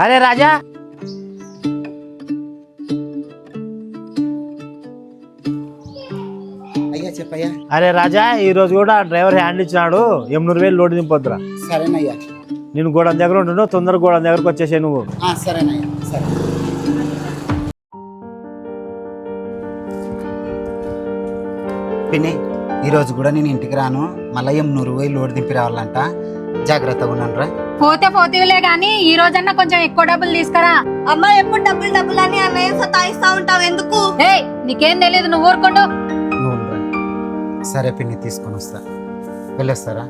అరే రాజా, అయ్యా చెప్పయ్యా. అరే రాజా, ఈ రోజు కూడా డ్రైవర్ హ్యాండ్ ఇచ్చినాడు, 800,000 లోడ్ దింపొద్దురా. సరేనయ్యా. నేను గోడం దగ్గర ఉంటున్నావు, తొందరగా గోడం దగ్గరకు వచ్చేసే నువ్వు. సరేనయ్యా. సరే. పిన్ని, ఈరోజు కూడా నేను ఇంటికి రాను, మళ్ళీ 800,000 లోడ్ దింపి రావాలంట. జాగ్రత్తగా ఉన్నాను రా. పోతేలే గాని ఈ రోజన్నా కొంచెం ఎక్కువ డబ్బులు తీసుకురా. అమ్మా ఎప్పుడు డబ్బులు అని అన్నయ్య సతాయిస్తా ఉంటావు ఎందుకు? ఏయ్, నీకేం తెలియదు, నువ్వు ఊరుకోండు. సరే పిన్ని, తీసుకొని వస్తా. వెళ్ళొస్తారా?